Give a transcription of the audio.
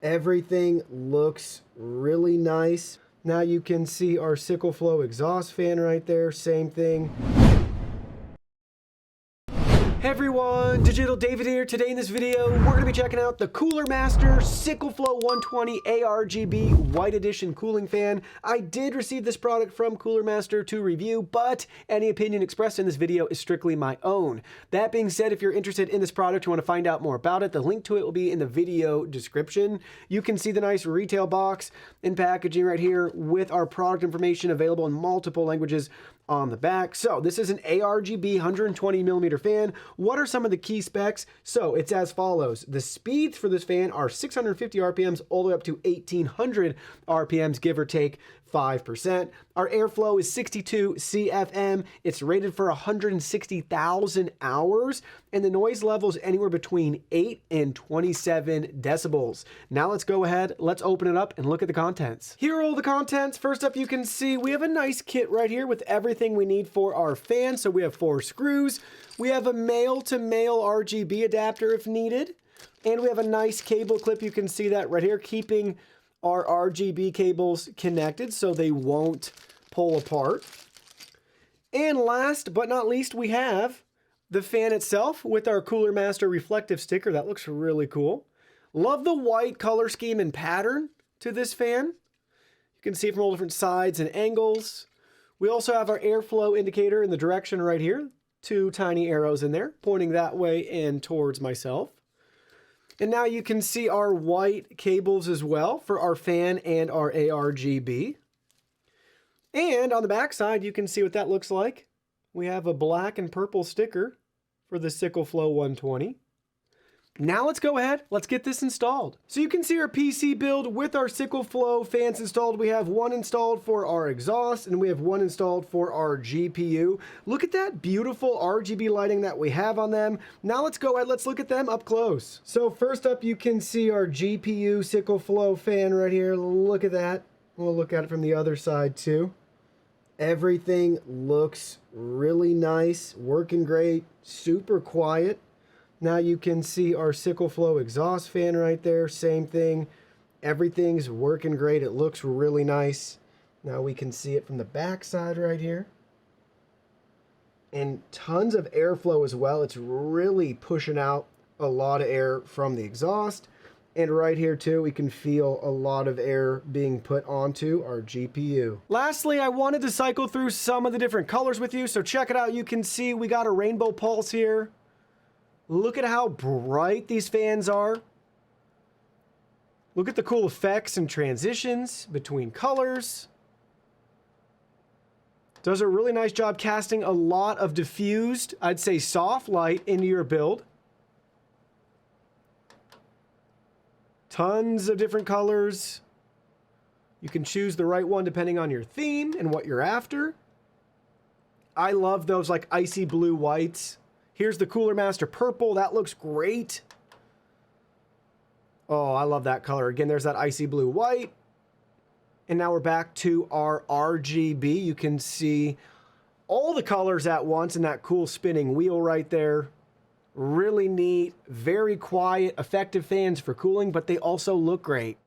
Everything looks really nice. Now you can see our SickleFlow exhaust fan right there, same thing. Hey everyone, Digital David here. Today in this video, we're going to be checking out the Cooler Master SickleFlow 120 ARGB White Edition cooling fan. I did receive this product from Cooler Master to review, but any opinion expressed in this video is strictly my own. That being said, if you're interested in this product, you want to find out more about it, the link to it will be in the video description. You can see the nice retail box and packaging right here with our product information available in multiple languages on the back. So this is an ARGB 120 millimeter fan. What are some of the key specs? So it's as follows. The speeds for this fan are 650 RPMs all the way up to 1800 RPMs, give or take 5%. Our airflow is 62 CFM. It's rated for 160,000 hours, and the noise level is anywhere between 8 and 27 decibels. Now let's go ahead, let's open it up and look at the contents. Here are all the contents. First up, you can see we have a nice kit right here with everything we need for our fan. So we have 4 screws. We have a male-to-male RGB adapter if needed. And we have a nice cable clip. You can see that right here, keeping our RGB cables connected so they won't pull apart. And last but not least, we have the fan itself with our Cooler Master reflective sticker. That looks really cool. Love the white color scheme and pattern to this fan. You can see it from all different sides and angles. We also have our airflow indicator in the direction right here. 2 tiny arrows in there pointing that way and towards myself. And now you can see our white cables as well for our fan and our ARGB. And on the back side, you can see what that looks like. We have a black and purple sticker for the SickleFlow 120. Now let's go ahead, let's get this installed. So you can see our PC build with our SickleFlow fans installed. We have one installed for our exhaust and we have one installed for our GPU. Look at that beautiful RGB lighting that we have on them. Now let's go ahead, let's look at them up close. So first up, you can see our GPU SickleFlow fan right here. Look at that. We'll look at it from the other side too. Everything looks really nice, working great, super quiet. Now you can see our SickleFlow exhaust fan right there, same thing. Everything's working great, it looks really nice. Now we can see it from the back side right here. And tons of airflow as well. It's really pushing out a lot of air from the exhaust. And right here too, we can feel a lot of air being put onto our GPU. Lastly, I wanted to cycle through some of the different colors with you. So check it out, you can see we got a rainbow pulse here. Look at how bright these fans are. Look at the cool effects and transitions between colors. Does a really nice job casting a lot of diffused, I'd say soft light into your build. Tons of different colors. You can choose the right one depending on your theme and what you're after. I love those like icy blue whites. Here's the Cooler Master purple. That looks great. Oh, I love that color. Again, there's that icy blue white. And now we're back to our RGB. You can see all the colors at once in that cool spinning wheel right there. Really neat, very quiet, effective fans for cooling, but they also look great.